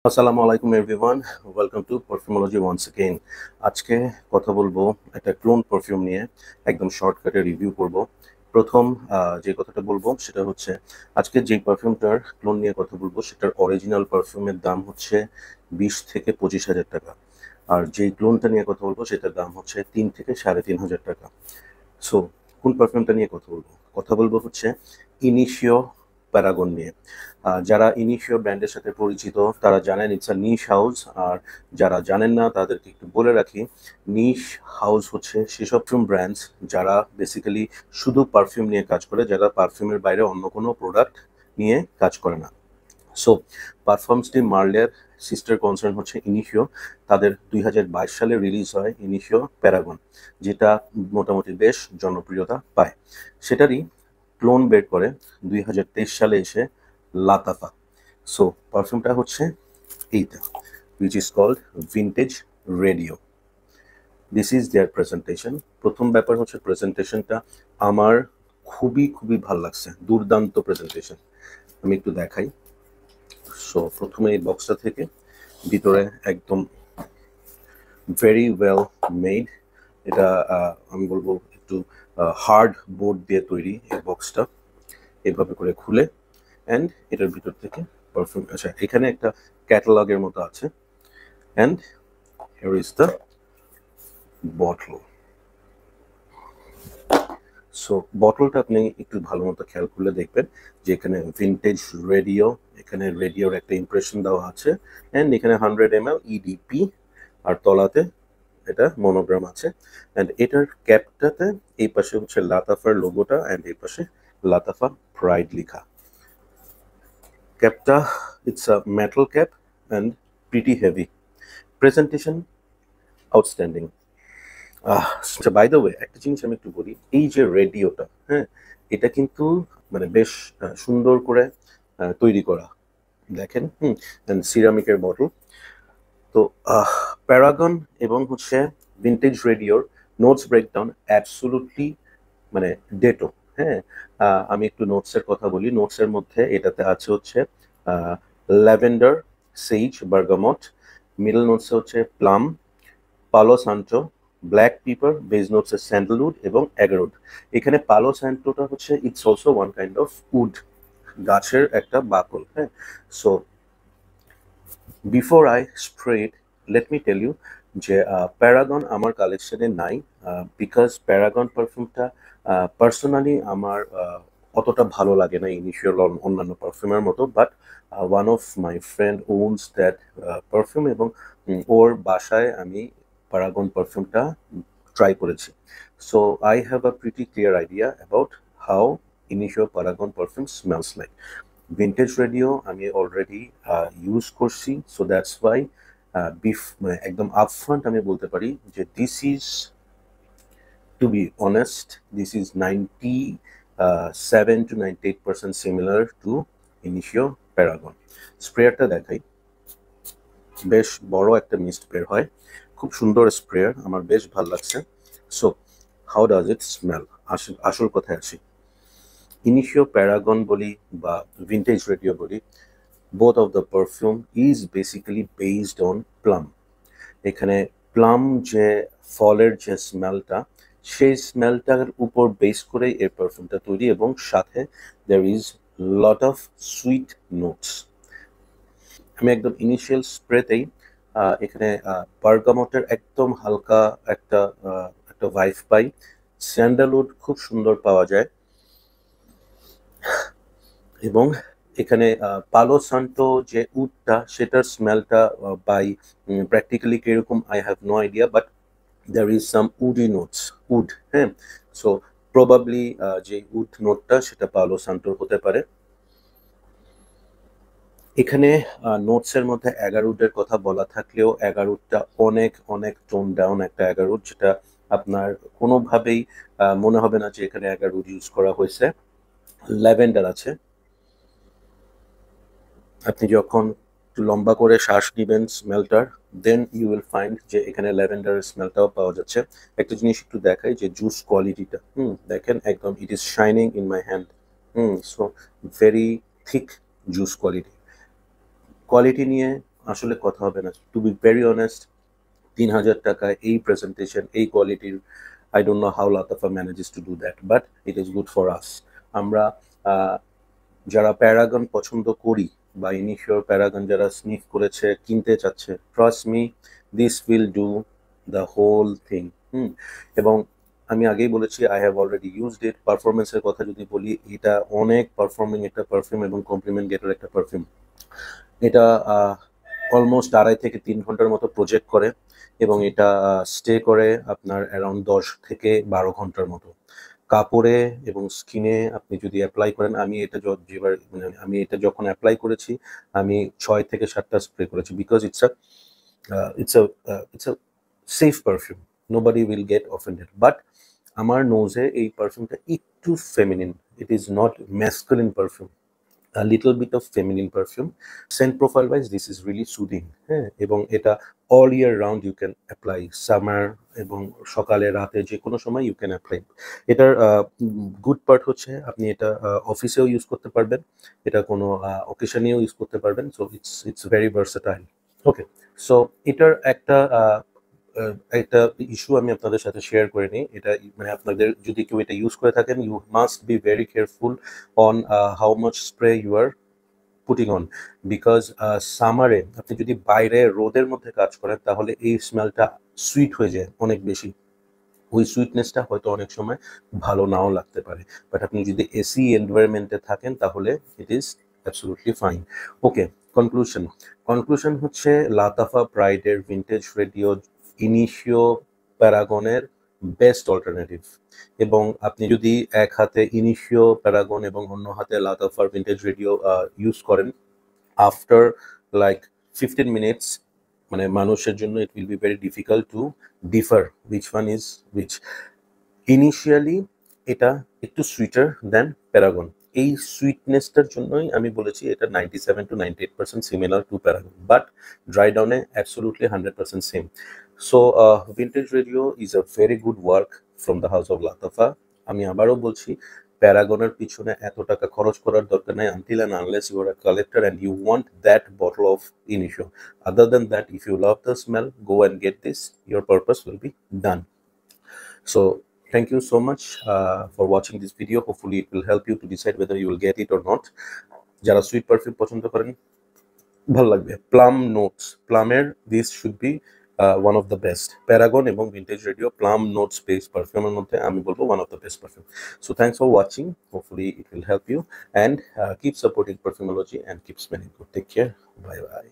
আসসালামু আলাইকুম everyone, welcome to perfumology once again. আজকে কথা বলবো একটা ক্লোন পারফিউম নিয়ে, একদম শর্টকাটে রিভিউ করব। প্রথম যে কথাটা বলবো সেটা হচ্ছে, আজকে যে পারফিউমটার ক্লোন নিয়ে কথা বলবো সেটার অরিজিনাল পারফিউমের দাম হচ্ছে 20 থেকে 25 হাজার টাকা। আর যেই ক্লোনটা নিয়ে কথা বলবো সেটার দাম হচ্ছে 3 থেকে 3.5 হাজার টাকা। সো কোন পারফিউমটা নিয়ে কথা বলবো? কথা বলবো হচ্ছে ইনিশিও প্যারাগন নিয়ে। যারা ইনিশিও ব্র্যান্ডের সাথে পরিচিত তারা জানেন ইটস আ নিশ হাউস। আর যারা জানেন না তাদেরকে একটু বলে রাখি, নিশ হাউস হচ্ছে সেসব ব্র্যান্ডস যারা বেসিক্যালি শুধু পারফিউম নিয়ে কাজ করে, যারা পারফিউমের বাইরে অন্য কোনো প্রোডাক্ট নিয়ে কাজ করে না। সো পারফর্মস ডি মার্লের সিস্টার কনসার্ন হচ্ছে ইনিশিও। তাদের 2022 সালে রিলিজ হয় ইনিশিও প্যারাগন, যেটা মোটামুটি বেশ জনপ্রিয়তা পায়। সেটারই ক্লোন বের করে 2023 সালে এসে লাতাফা। সো পারফিউমটা হচ্ছে এইটা, which is called vintage radio. This is their presentation. প্রথম ব্যাপার হচ্ছে প্রেজেন্টেশনটা আমার খুবই খুবই ভাল লাগছে, দুর্দান্ত প্রেজেন্টেশন। আমি একটু দেখাই। সো প্রথমে এই বক্সটা থেকে ভিতরে একদম ভেরি ওয়েল মেড। এটা আমি বলবো একটু হার্ড বোর্ড দিয়ে তৈরি এই বক্সটা। এভাবে করে খুলে অ্যান্ড এটার ভিতর থেকে পারফিউম, আচ্ছা এখানে একটা ক্যাটালগের মতো আছে। And here is the bottle. সো বটলটা আপনি একটু ভালো মতো খেয়াল করলে দেখবেন যে এখানে ভিনটেজ রেডিও, এখানে রেডিওর একটা ইমপ্রেশন দেওয়া আছে। অ্যান্ড এখানে 100 ml ইডিপি, আর তলাতে এটা মনোগ্রাম আছে। অ্যান্ড এটার ক্যাপটাতে এই পাশে হচ্ছে লাতাফার লোগোটা, অ্যান্ড এই পাশে লাতাফা প্রাইড লেখা। ক্যাপটা it's a metal cap and pretty heavy. Presentation outstanding. আচ্ছা, বাই দ্য ওয়ে একটা জিনিস আমি একটু বলি, এই যে রেডিওটা, হ্যাঁ, এটা কিন্তু মানে বেশ সুন্দর করে তৈরি করা, দেখেন। সিরামিকের বটল। তো প্যারাগন এবং হচ্ছে ভিনটেজ রেডিওর নোটস ব্রেকডাউন অ্যাবসোলুটলি মানে ডেটো। হ্যাঁ, আমি একটু নোটসের কথা বলি। নোটসের মধ্যে এটাতে আছে হচ্ছে ল্যাভেন্ডার, সেইজ, বার্গামট। মিডল নোটসে হচ্ছে plum, palo santo, black pepper. Base নোটসে স্যান্ডেলউড এবং অ্যাগারউড। এখানে পালো স্যান্টোটা হচ্ছে it's also one kind of wood, গাছের একটা বাকল। হ্যাঁ, so before I spread, let me tell you যে প্যারাগন আমার কালেকশনে নাই, বিকজ প্যারাগন পারফিউমটা পার্সোনালি আমার অতটা ভালো লাগে না ইনিশিয়াল অন্যান্য পারফিউমের মতো। But one of my friend owns that perfume, এবং ওর বাসায় আমি প্যারাগন পারফিউমটা ট্রাই করেছি। So I have a pretty clear idea about how initial Paragon perfume smells like. Vintage radio আমি অলরেডি ইউজ করছি, সো দ্যাটস ওয়াই মানে একদম আপফ্রন্ট আমি বলতে পারি যে this is, to be honest, this is 97 to 98% similar to Initio Paragon. স্প্রেয়ারটা দেখাই, বেশ বড় একটা মিস্ট বের হয়, খুব সুন্দর স্প্রেয়ার, আমার বেশ ভালো লাগছে। So how does it smell? আসল কথায় আসি। ইনিশিও প্যারাগন বলি বা ভিনটেজ রেডিও বলি, both of the perfume is basically based on plum. এখানে প্লাম যে ফলের যে স্মেলটা, সেই স্মেলটার উপর বেস করে এর পারফিউমটা তৈরি, এবং সাথে there is lot of sweet notes. আমি একদম ইনিশিয়াল স্প্রেতেই এখানে বার্গামটের একদম হালকা একটা একটা ভাইব পাই। স্যান্ডালউড খুব সুন্দর পাওয়া যায়, এবং এখানে পালো সান্টো যে উডটা, সেটার স্মেলটা বাই প্র্যাকটিক্যালি কিরকম I have no idea, but there is some woody notes, wood. হ্যাঁ, সো প্রবাবলি যে উড নোটটা সেটা পালো সান্টোর হতে পারে। এখানে নোটসের মধ্যে অ্যাগারউডের কথা বলা থাকলেও অ্যাগারউডটা অনেক অনেক টোন ডাউন একটা অ্যাগারউড, যেটা আপনার কোনোভাবেই মনে হবে না যে এখানে অ্যাগারউড ইউজ করা হয়েছে। ল্যাভেন্ডার আছে, আপনি যখন একটু লম্বা করে শ্বাস নিবেন স্মেলটার, দেন ইউ উইল ফাইন্ড যে এখানে ল্যাভেন্ডারের স্মেলটাও পাওয়া যাচ্ছে। একটা জিনিস একটু দেখাই যে জুস কোয়ালিটিটা, দেখেন একদম it is shining in my hand. So very thick juice quality. Quality নিয়ে আসলে কথা হবে না। টু বি ভেরি অনেস্ট, ৩,০০০ টাকায় এই প্রেজেন্টেশন, এই কোয়ালিটির, I don't know how Lattafa manages to do that, but it is good for us. আমরা যারা প্যারাগন পছন্দ করি বা ইনিশিওর প্যারাগন যারা স্নিফ করেছে, কিনতে চাচ্ছে, trust me, this will do the whole thing. এবং আমি আগেই বলেছি, I have already used it. পারফরমেন্সের কথা যদি বলি, এটা অনেক পারফর্মিং একটা পারফিউম এবং কমপ্লিমেন্ট গেটার একটা পারফিউম। এটা অলমোস্ট 2.5 থেকে 3 ঘন্টার মতো প্রজেক্ট করে এবং এটা স্টে করে আপনার অ্যারাউন্ড 10 থেকে 12 ঘন্টার মতো। কাপড়ে এবং স্কিনে আপনি যদি অ্যাপ্লাই করেন, আমি এটা যেবার মানে আমি এটা যখন অ্যাপ্লাই করেছি, আমি 6 থেকে 7টা স্প্রে করেছি, because it's a safe perfume, nobody will get offended. But আমার নোজে এই পারফিউমটা একটু feminine, it is not masculine perfume, a little bit of feminine perfume. Scent profile wise, this is really soothing, হ্যাঁ, এবং এটা all year round you can apply, summer এবং সকালে রাতে যে কোনো সময় you can apply. এটার গুড পার্ট হচ্ছে আপনি এটা অফিসেও ইউজ করতে পারবেন, এটা কোনো অকেশনেও ইউজ করতে পারবেন, so it's very versatile. Okay, so এটার একটা ইস্যু আমি আপনাদের সাথে শেয়ার করে নিই। এটা মানে আপনাদের যদি কেউ এটা ইউজ করে থাকেন, you must be very careful on how much spray you are putting on, because সামারে আপনি যদি বাইরে রোদের মধ্যে কাজ করেন তাহলে এই স্মেলটা সুইট হয়ে যায় অনেক বেশি। ওই সুইটনেসটা হয়তো অনেক সময় ভালো নাও লাগতে পারে, বাট আপনি যদি এসি এনভায়রনমেন্টে থাকেন তাহলে it is absolutely fine. Okay, conclusion হচ্ছে লাতাফা প্রাইডের ভিন্টেজ রেডিও ইনিশিও প্যারাগনের বেস্ট অল্টারনেটিভ। এবং আপনি যদি এক হাতে ইনিশিও প্যারাগন এবং অন্য হাতে লাতাফার ভিন্টেজ রেডিও ইউজ করেন, আফটার লাইক 15 মিনিটস মানে মানুষের জন্য it will be very difficult to differ which one is which. Initially এটা একটু সুইটার দেন প্যারাগন, এই সুইটনেসটার জন্যই আমি বলেছি এটা 97 to 98% similar to Paragon, but dry ডাউনে absolutely 100% same. So vintage radio is a very good work from the house of Lattafa. আমি আবারও বলছি, প্যারাগনের পিছনে এত টাকা খরচ করার দরকার নাই until and unless you are a collector and you want that bottle of Initio. Other than that, if you love the smell, go and get this, your purpose will be done. So thank you so much for watching this video. Hopefully it will help you to decide whether you will get it or not. যারা sweet perfume পছন্দ করেন, ভালো লাগবে। Plum notes, প্লামের this should be one of the best. Paragon এবং vintage radio plum notes base পারফিউমের মধ্যে আমি বলবো one of the best perfume. So thanks for watching, hopefully it will help you, and keep supporting Perfumology and keep smelling good. Take care, bye by.